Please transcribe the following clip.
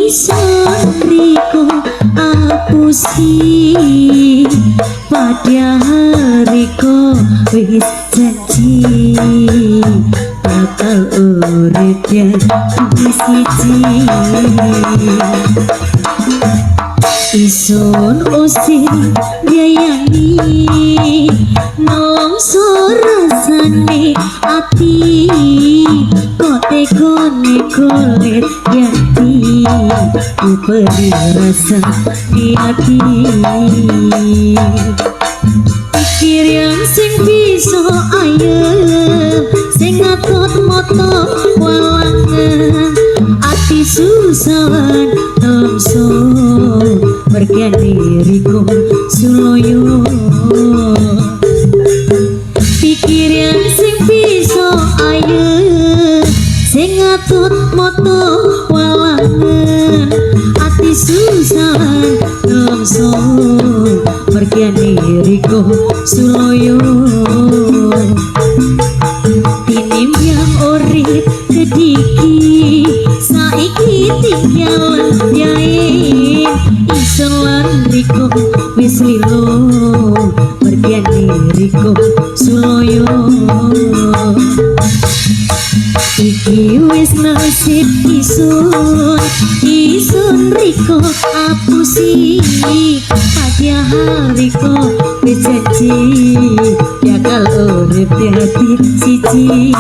Ingsun riko apusi padahal riko wis janji bakal urip dadi siji. Isun usir diayani nelongso rasane ati kok teko kulit yati ku beri rasa di hati. Pikir yang sing bisa ayem sing ngatot moto walangan ati susahan nomso mergian diriku suloyo. Pikir yang sing bisa ayem sing ngatut moto walangan ati susahan nomso mergian diriku suloyo. Tinim yang urip sediki saiki tinggal jain isun lan riko wis lilo mergian diriku suloyo. Iki wis nasib isun riko apusi padahal riko wis janji bakal urip dadi siji.